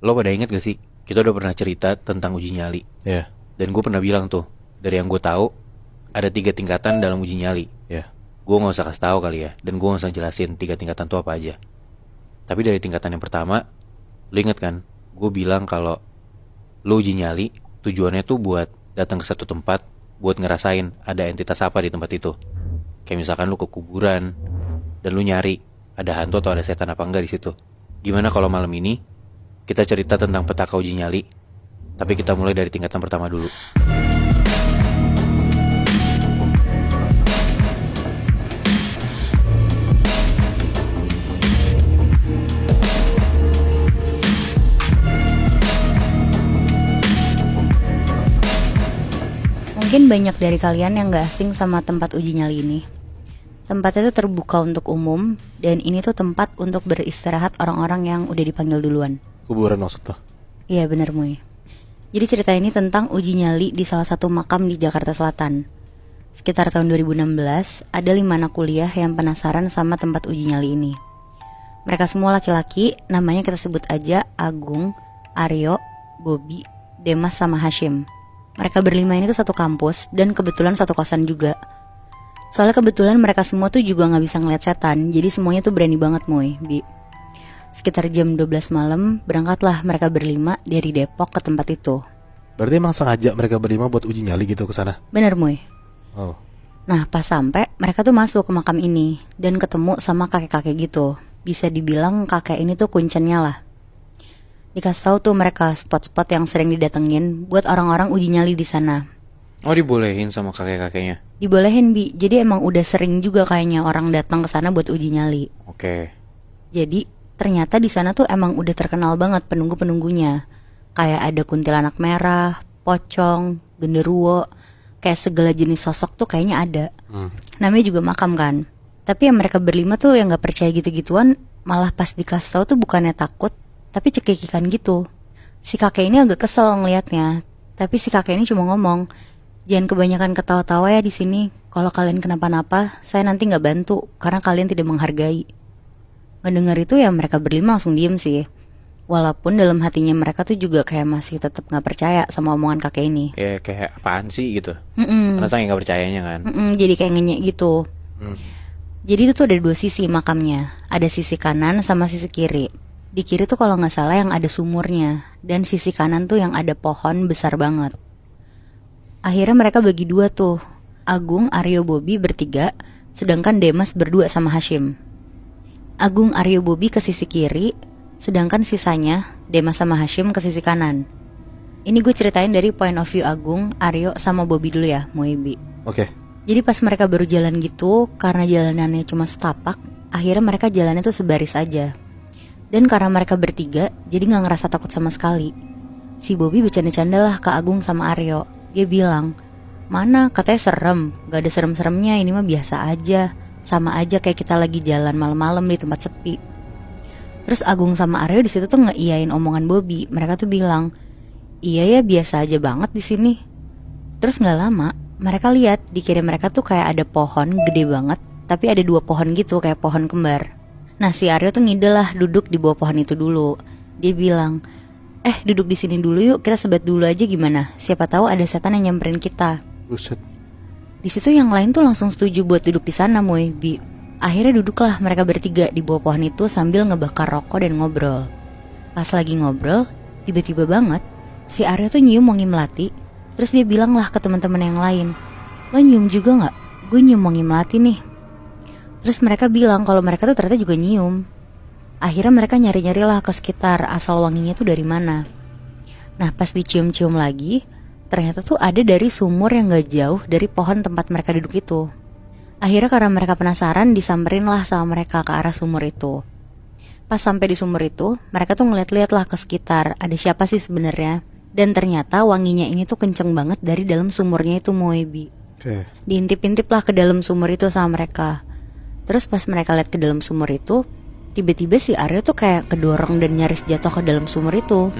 Lo pada inget gak sih? Kita udah pernah cerita tentang uji nyali. Ya, Dan gue pernah bilang tuh, dari yang gue tahu ada 3 tingkatan dalam uji nyali. ya. Gue gak usah kasih tahu kali ya, dan gue gak usah jelasin 3 tingkatan tuh apa aja. Tapi dari tingkatan yang pertama, lo inget kan? Gue bilang kalau lo uji nyali tujuannya tuh buat datang ke satu tempat, buat ngerasain ada entitas apa di tempat itu. Kayak misalkan lo ke kuburan dan lo nyari ada hantu atau ada setan apa enggak di situ. Gimana kalau malam ini kita cerita tentang petaka uji nyali, tapi kita mulai dari tingkatan pertama dulu. Mungkin banyak dari kalian yang gak asing sama tempat uji nyali ini. Tempatnya tuh terbuka untuk umum, dan ini tuh tempat untuk beristirahat orang-orang yang udah dipanggil duluan. Kuburan maksud tuh. Iya bener Muy. Jadi cerita ini tentang uji nyali di salah satu makam di Jakarta Selatan. Sekitar tahun 2016, ada 5 anak kuliah yang penasaran sama tempat uji nyali ini. Mereka semua laki-laki, namanya kita sebut aja Agung, Aryo, Bobby, Demas sama Hashim. Mereka berlima ini tuh satu kampus dan kebetulan satu kosan juga. Soalnya kebetulan mereka semua tuh juga gak bisa ngeliat setan, jadi semuanya tuh berani banget Muy, Bi. Sekitar jam 12 malam, berangkatlah mereka berlima dari Depok ke tempat itu. Berarti emang sengaja mereka berlima buat uji nyali gitu ke sana. Bener Muy. Oh. Nah pas sampai mereka tuh masuk ke makam ini dan ketemu sama kakek-kakek gitu. Bisa dibilang kakek ini tuh kuncennya lah. Dikasih tahu tuh mereka spot-spot yang sering didatengin buat orang-orang uji nyali di sana. Oh, dibolehin sama kakek-kakeknya? Dibolehin Bi, jadi emang udah sering juga kayaknya orang datang ke sana buat uji nyali. Oke. Jadi ternyata di sana tuh emang udah terkenal banget penunggu-penunggunya. Kayak ada kuntilanak merah, pocong, genderuwo, kayak segala jenis sosok tuh kayaknya ada. Namanya juga makam kan. Tapi yang mereka berlima tuh yang gak percaya gitu-gituan, malah pas dikasih tahu tuh bukannya takut, tapi cekikikan gitu. Si kakek ini agak kesel ngelihatnya, tapi si kakek ini cuma ngomong, jangan kebanyakan ketawa-tawa ya di sini. Kalau kalian kenapa-napa, saya nanti nggak bantu karena kalian tidak menghargai. Mendengar itu ya mereka berlima langsung diem sih. Walaupun dalam hatinya mereka tuh juga kayak masih tetap nggak percaya sama omongan kakek ini. Ya kayak apaan sih gitu. Karena saking gak percayanya kan. Jadi kayak ngenyek gitu. Jadi itu tuh ada 2 sisi makamnya. Ada sisi kanan sama sisi kiri. Di kiri tuh kalau nggak salah yang ada sumurnya, dan sisi kanan tuh yang ada pohon besar banget. Akhirnya mereka bagi 2 tuh, Agung, Aryo, Bobby bertiga, sedangkan Demas berdua sama Hashim. Agung, Aryo, Bobby ke sisi kiri, sedangkan sisanya Demas sama Hashim ke sisi kanan. Ini gue ceritain dari point of view Agung, Aryo sama Bobby dulu ya, Moebi. Oke. Jadi pas mereka baru jalan gitu, karena jalanannya cuma setapak, akhirnya mereka jalannya tuh sebaris aja. Dan karena mereka bertiga, jadi gak ngerasa takut sama sekali. Si Bobby bercanda-canda lah ke Agung sama Aryo. Dia bilang, mana katanya serem, gak ada serem-seremnya, ini mah biasa aja. Sama aja kayak kita lagi jalan malam-malam di tempat sepi. Terus Agung sama Aryo di situ tuh ngeiyain omongan Bobby. Mereka tuh bilang, iya ya biasa aja banget di sini. Terus gak lama, mereka lihat di kiri mereka tuh kayak ada pohon gede banget, tapi ada 2 pohon gitu kayak pohon kembar. Nah si Aryo tuh ngide lah duduk di bawah pohon itu dulu. Dia bilang, duduk di sini dulu yuk, kita sebat dulu aja gimana? Siapa tahu ada setan yang nyamperin kita. Buset. Di situ yang lain tuh langsung setuju buat duduk di sana, Moy, Bi. Akhirnya duduklah mereka bertiga di bawah pohon itu sambil ngebakar rokok dan ngobrol. Pas lagi ngobrol, tiba-tiba banget si Aryo tuh nyium wangi melati. Terus dia bilang lah ke teman-teman yang lain, lo nyium juga nggak? Gue nyium wangi melati nih. Terus mereka bilang kalau mereka tuh ternyata juga nyium. Akhirnya mereka nyari-nyari lah ke sekitar asal wanginya tuh dari mana. Nah pas dicium-cium lagi, ternyata tuh ada dari sumur yang gak jauh dari pohon tempat mereka duduk itu. Akhirnya karena mereka penasaran, disamperin lah sama mereka ke arah sumur itu. Pas sampai di sumur itu, mereka tuh ngeliat-liat lah ke sekitar, ada siapa sih sebenarnya. Dan ternyata wanginya ini tuh kenceng banget dari dalam sumurnya itu, Moebi. Oke. Diintip-intip lah ke dalam sumur itu sama mereka. Terus pas mereka lihat ke dalam sumur itu, tiba-tiba si Aryo tuh kayak kedorong dan nyaris jatuh ke dalam sumur itu.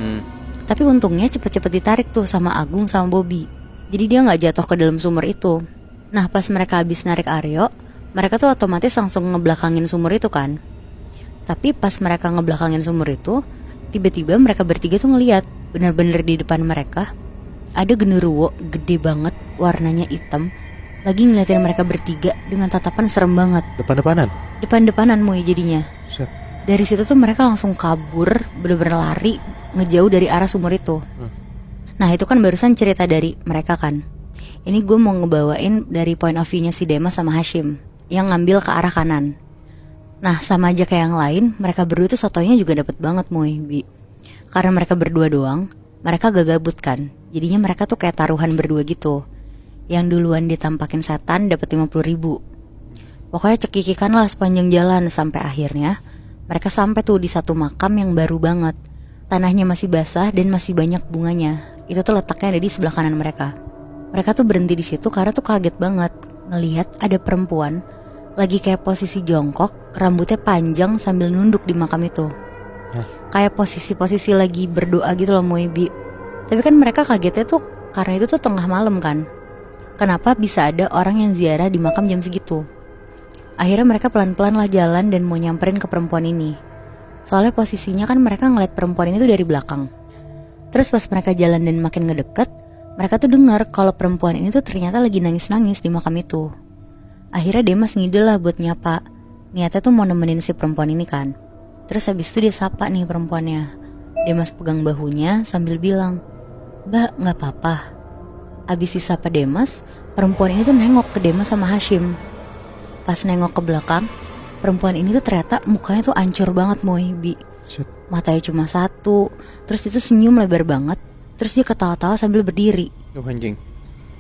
Tapi untungnya cepet-cepet ditarik tuh sama Agung sama Bobby. Jadi dia gak jatuh ke dalam sumur itu. Nah pas mereka habis narik Aryo, mereka tuh otomatis langsung ngebelakangin sumur itu kan. Tapi pas mereka ngebelakangin sumur itu, tiba-tiba mereka bertiga tuh ngeliat bener-bener di depan mereka ada genderuwo gede banget, warnanya hitam, lagi ngeliatin mereka bertiga dengan tatapan serem banget. Depan-depanan. Depan-depanan Moy jadinya. Set. Dari situ tuh mereka langsung kabur, bener-bener lari ngejauh dari arah sumur itu. Nah itu kan barusan cerita dari mereka kan. Ini gue mau ngebawain dari point of view-nya si Demas sama Hashim yang ngambil ke arah kanan. Nah sama aja kayak yang lain, mereka berdua tuh sotonya juga dapet banget Moy, Bi. Karena mereka berdua doang, mereka gak gabut kan. Jadinya mereka tuh kayak taruhan berdua gitu. Yang duluan ditampakin setan dapat 50.000. Pokoknya cekikikan lah sepanjang jalan sampai akhirnya mereka sampai tuh di satu makam yang baru banget. Tanahnya masih basah dan masih banyak bunganya. Itu tuh letaknya ada di sebelah kanan mereka. Mereka tuh berhenti di situ karena tuh kaget banget ngelihat ada perempuan lagi kayak posisi jongkok, rambutnya panjang sambil nunduk di makam itu. Kayak posisi-posisi lagi berdoa gitu loh Moy, Bi. Tapi kan mereka kagetnya tuh karena itu tuh tengah malam kan. Kenapa bisa ada orang yang ziarah di makam jam segitu? Akhirnya mereka pelan-pelan lah jalan dan mau nyamperin ke perempuan ini. Soalnya posisinya kan mereka ngeliat perempuan ini tuh dari belakang. Terus pas mereka jalan dan makin ngedeket, mereka tuh dengar kalau perempuan ini tuh ternyata lagi nangis-nangis di makam itu. Akhirnya Demas ngide lah buat nyapa. Niatnya tuh mau nemenin si perempuan ini kan. Terus habis itu dia sapa nih perempuannya. Demas pegang bahunya sambil bilang, "Mbak, gak apa-apa." Abis disapa Demas, perempuan ini tuh nengok ke Demas sama Hashim. Pas nengok ke belakang, perempuan ini tuh ternyata mukanya tuh ancur banget Moy, Bi. Shit. Matanya cuma satu. Terus dia tuh senyum lebar banget. Terus dia ketawa-tawa sambil berdiri. Anjing.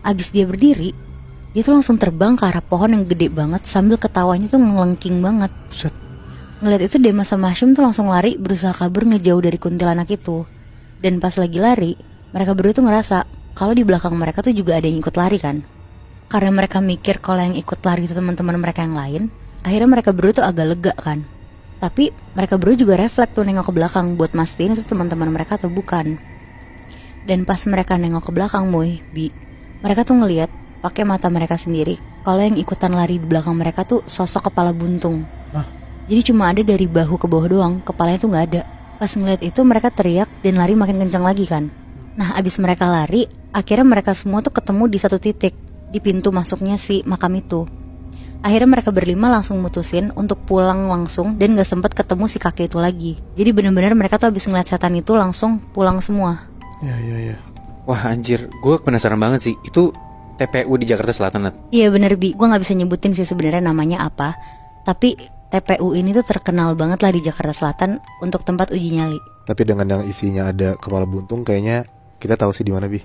Abis dia berdiri, dia tuh langsung terbang ke arah pohon yang gede banget sambil ketawanya tuh ngelengking banget. Set. Ngeliat itu Demas sama Hashim tuh langsung lari berusaha kabur ngejauh dari kuntilanak itu. Dan pas lagi lari, mereka berdua tuh ngerasa kalau di belakang mereka tuh juga ada yang ikut lari kan. Karena mereka mikir kalau yang ikut lari itu teman-teman mereka yang lain, akhirnya mereka berdua tuh agak lega kan. Tapi mereka berdua juga refleks tuh nengok ke belakang buat mastiin itu teman-teman mereka atau bukan. Dan pas mereka nengok ke belakang Moy, Bi, mereka tuh ngeliat pakai mata mereka sendiri kalau yang ikutan lari di belakang mereka tuh sosok kepala buntung. Jadi cuma ada dari bahu ke bawah doang, kepalanya tuh gak ada. Pas ngeliat itu mereka teriak dan lari makin kencang lagi kan. Nah abis mereka lari, akhirnya mereka semua tuh ketemu di satu titik, di pintu masuknya si makam itu. Akhirnya mereka berlima langsung mutusin untuk pulang langsung dan gak sempet ketemu si kakek itu lagi. Jadi bener-bener mereka tuh abis ngeliat setan itu langsung pulang semua. Ya. Wah anjir, gue penasaran banget sih. Itu TPU di Jakarta Selatan, Nat? Iya bener Bi, gue gak bisa nyebutin sih sebenarnya namanya apa. Tapi TPU ini tuh terkenal banget lah di Jakarta Selatan untuk tempat uji nyali. Tapi dengan yang isinya ada kepala buntung, kayaknya kita tahu sih di mana, Bi.